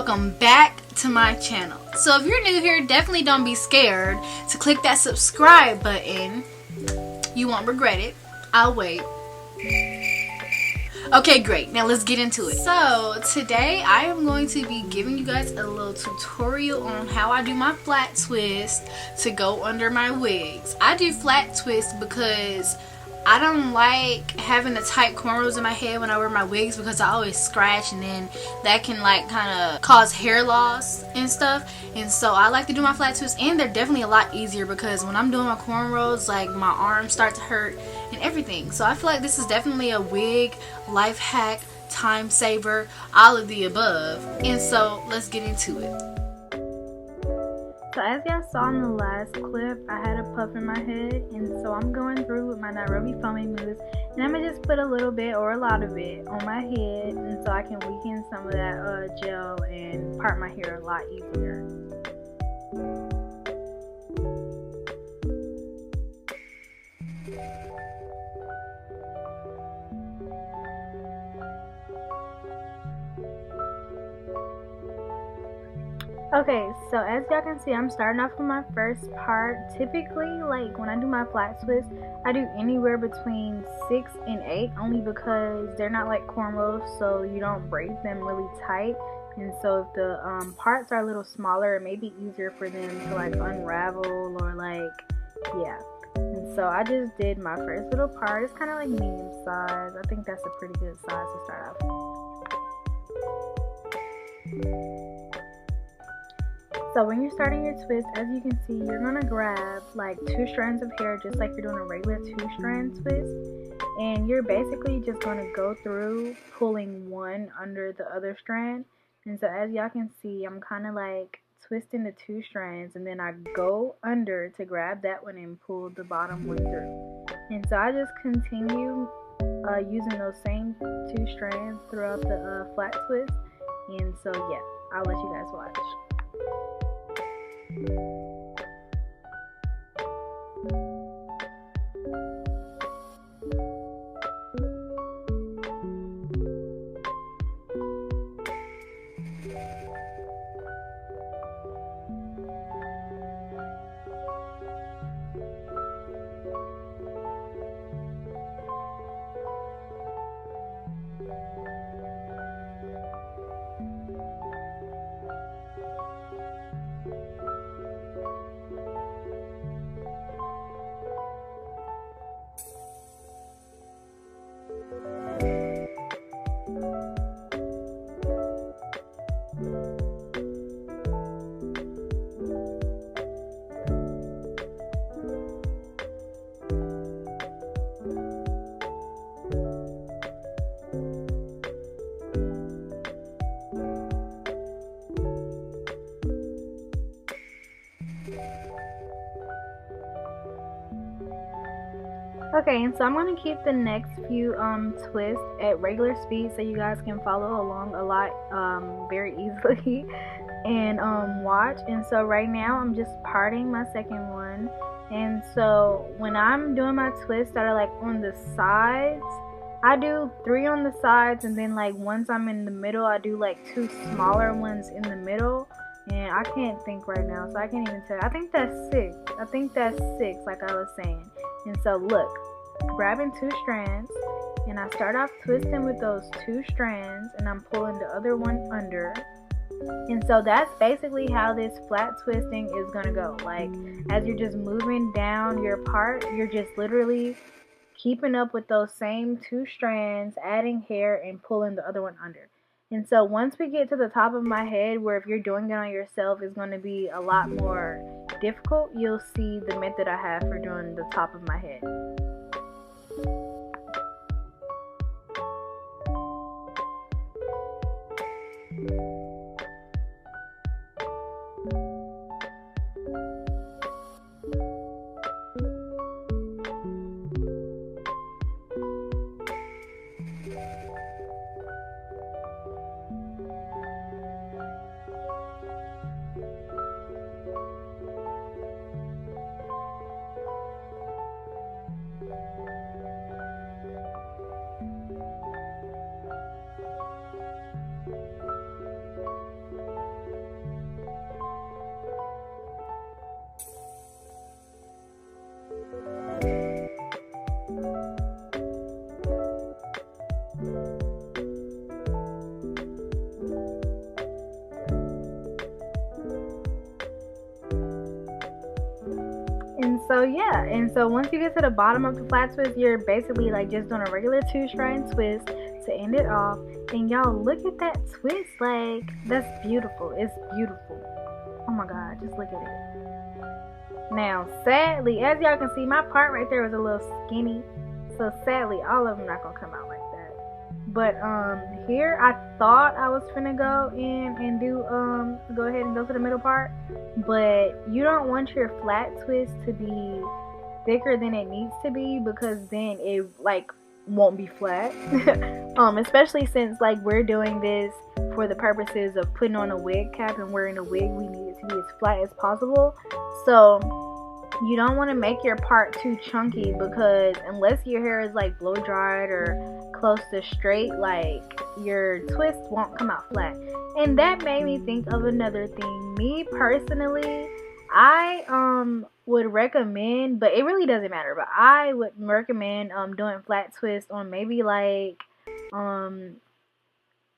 welcome back to my channel. So if you're new here, definitely don't be scared to click that subscribe button. You won't regret it. I'll wait. Okay, great. Now let's get into it. So today I am going to be giving you guys a little tutorial on how I do my flat twist to go under my wigs. I do flat twist because I don't like having the tight cornrows in my head when I wear my wigs, because I always scratch and then that can like kind of cause hair loss and stuff. And so I like to do my flat twists, and they're definitely a lot easier because when I'm doing my cornrows, like my arms start to hurt and everything. So I feel like this is definitely a wig life hack, time saver, all of the above. And so let's get into it. So as y'all saw in the last clip, I had a puff in my head, and so I'm going through with my Nairobi foaming mousse, and I'm going to just put a little bit or a lot of it on my head, and so I can weaken some of that gel and part my hair a lot easier. Okay, so as y'all can see, I'm starting off with my first part. Typically, like when I do my flat twist, I do anywhere between 6 and 8, only because they're not like cornrows, so you don't braid them really tight. And so if the parts are a little smaller, it may be easier for them to like unravel or like, yeah. And so I just did my first little part. It's kind of like medium size. I think that's a pretty good size to start off with. So when you're starting your twist, as you can see, you're going to grab like 2 strands of hair, just like you're doing a regular 2-strand twist. And you're basically just going to go through pulling one under the other strand. And so as y'all can see, I'm kind of like twisting the 2 strands, and then I go under to grab that one and pull the bottom one through. And so I just continue using those same 2 strands throughout the flat twist. And so yeah, I'll let you guys watch. Okay, and so I'm going to keep the next few twists at regular speed so you guys can follow along a lot very easily and watch. And so right now I'm just parting my second one. And so when I'm doing my twists that are like on the sides, I do 3 on the sides, and then like once I'm in the middle, I do like 2 smaller ones in the middle. And I can't think right now, so I can't even tell. I think that's 6. I think that's 6, like I was saying. And so look, grabbing 2 strands, and I start off twisting with those 2 strands, and I'm pulling the other one under. And so that's basically how this flat twisting is gonna go. Like as you're just moving down your part, you're just literally keeping up with those same 2 strands, adding hair and pulling the other one under. And so once we get to the top of my head, where if you're doing it on yourself is going to be a lot more difficult, you'll see the method I have for doing the top of my head. And so yeah, and so once you get to the bottom of the flat twist, you're basically like just doing a regular 2-strand twist to end it off. And y'all, look at that twist. Like, that's beautiful. It's beautiful. Oh my god, just look at it. Now sadly, as y'all can see, my part right there was a little skinny, so sadly all of them not gonna come out like that. But here I thought I was finna go in and do go ahead and go to the middle part, but you don't want your flat twist to be thicker than it needs to be, because then it like won't be flat. Especially since like we're doing this for the purposes of putting on a wig cap and wearing a wig, we need it to be as flat as possible. So you don't want to make your part too chunky, because unless your hair is like blow dried or close to straight, like your twist won't come out flat. And that made me think of another thing. Me personally, I would recommend, but it really doesn't matter, but I would recommend doing flat twist on maybe like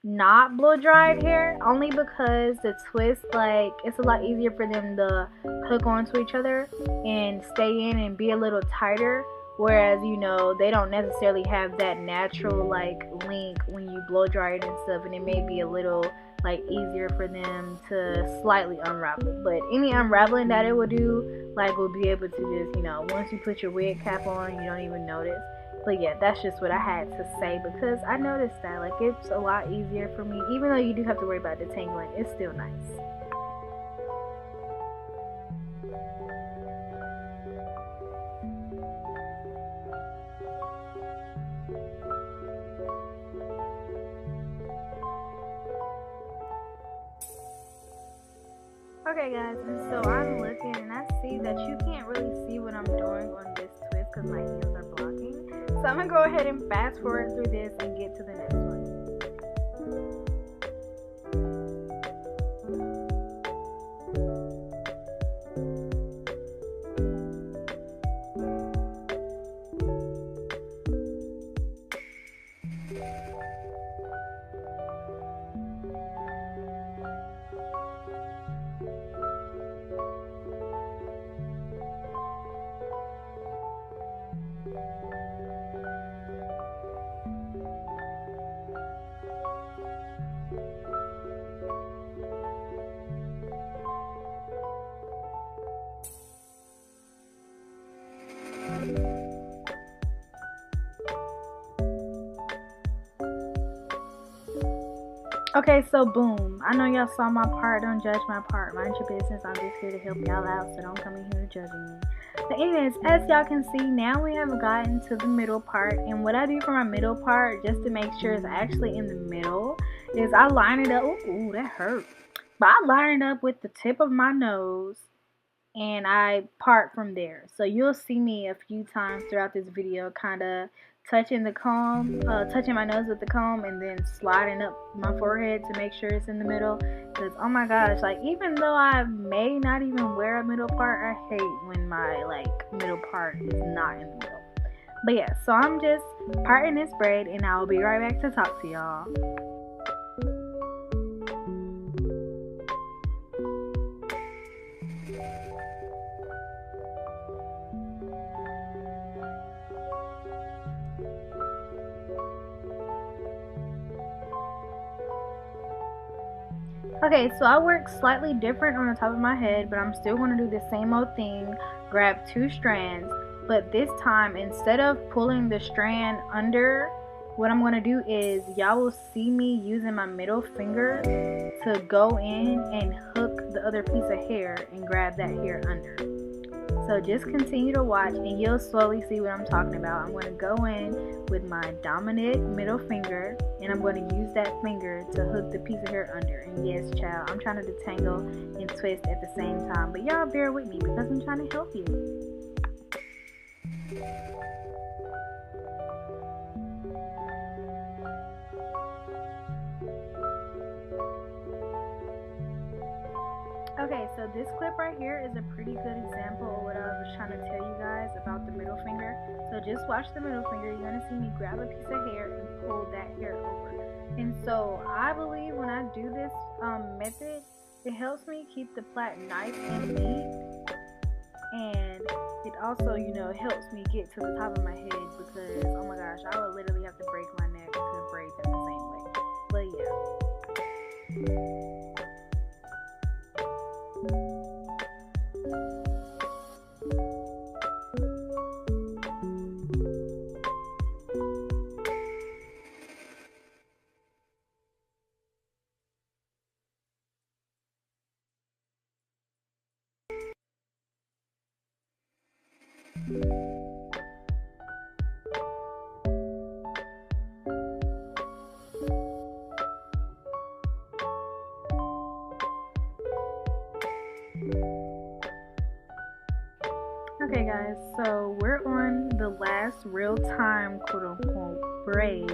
not blow dried hair, only because the twist, like, it's a lot easier for them to hook onto each other and stay in and be a little tighter, whereas, you know, they don't necessarily have that natural like link when you blow dry it and stuff, and it may be a little like easier for them to slightly unravel. But any unraveling that it will do, like, will be able to just, you know, once you put your wig cap on, you don't even notice. But yeah, that's just what I had to say, because I noticed that, like, it's a lot easier for me. Even though you do have to worry about detangling, it's still nice. Okay guys, and so I'm looking and I see that you can't really see what I'm doing on this twist because my hands are blocking. So I'm going to go ahead and fast forward through this and get to the next one. Okay, so boom. I know y'all saw my part. Don't judge my part. Mind your business. I'm just here to help y'all out, so don't come in here judging me. But anyways, as y'all can see, now we have gotten to the middle part. And what I do for my middle part, just to make sure it's actually in the middle, is I line it up. Ooh, that hurt. But I line it up with the tip of my nose, and I part from there. So you'll see me a few times throughout this video kind of touching the comb, touching my nose with the comb, and then sliding up my forehead to make sure it's in the middle. Because oh my gosh, like, even though I may not even wear a middle part, I hate when my like middle part is not in the middle. But yeah, so I'm just parting this braid, and I'll be right back to talk to y'all. Okay, so I work slightly different on the top of my head, but I'm still going to do the same old thing. Grab 2 strands, but this time, instead of pulling the strand under, what I'm going to do is, y'all will see me using my middle finger to go in and hook the other piece of hair and grab that hair under. So just continue to watch and you'll slowly see what I'm talking about. I'm going to go in with my dominant middle finger, and I'm going to use that finger to hook the piece of hair under. And yes, child, I'm trying to detangle and twist at the same time. But y'all bear with me because I'm trying to help you. Okay, so this clip right here is a pretty good example of what I was trying to tell you guys about the middle finger. So just watch the middle finger. You're going to see me grab a piece of hair and pull that hair over. And so I believe when I do this method, it helps me keep the plait nice and neat. And it also, you know, helps me get to the top of my head because, oh my gosh, I would literally have to break my neck to braid them the same way. But yeah. Okay guys, so we're on the last real-time quote-unquote braid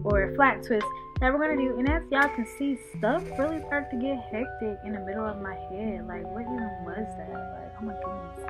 or flat twist that we're gonna do, and as y'all can see, stuff really started to get hectic in the middle of my head. Like, what even was that? Like, oh my goodness.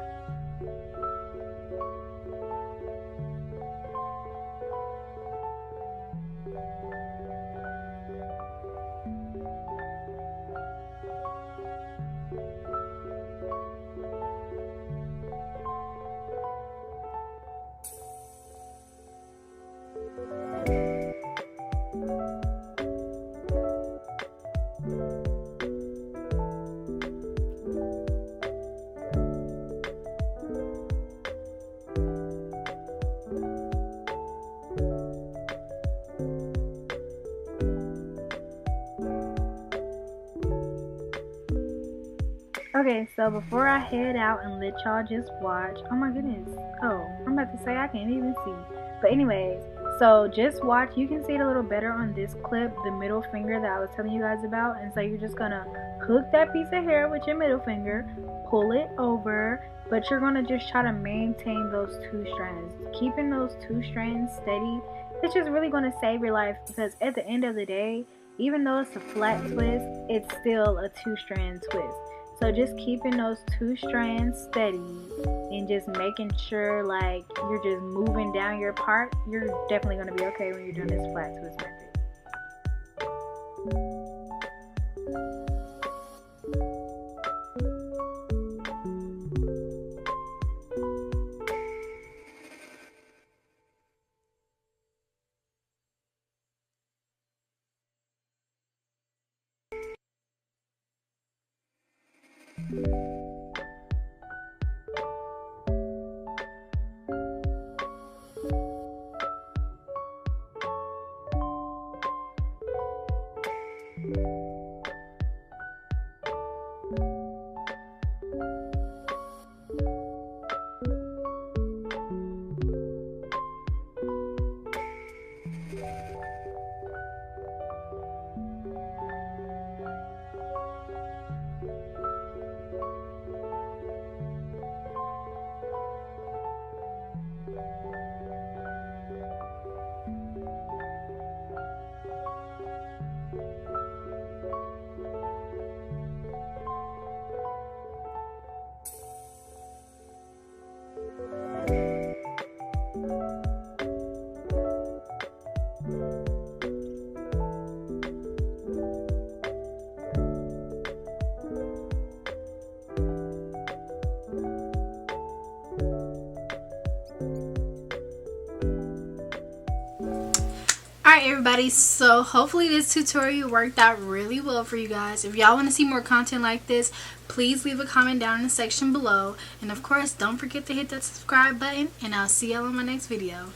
Okay, so before I head out and let y'all just watch, oh my goodness, oh, I'm about to say I can't even see, but anyways, so just watch. You can see it a little better on this clip, the middle finger that I was telling you guys about. And so you're just gonna hook that piece of hair with your middle finger, pull it over, but you're gonna just try to maintain those two strands. Keeping those two strands steady, it's just really gonna save your life, because at the end of the day, even though it's a flat twist, it's still a two-strand twist. So just keeping those two strands steady and just making sure like you're just moving down your part, you're definitely going to be okay when you're doing this flat twist method. Alright everybody, so hopefully this tutorial worked out really well for you guys. If y'all want to see more content like this, please leave a comment down in the section below. And of course, don't forget to hit that subscribe button, and I'll see y'all in my next video.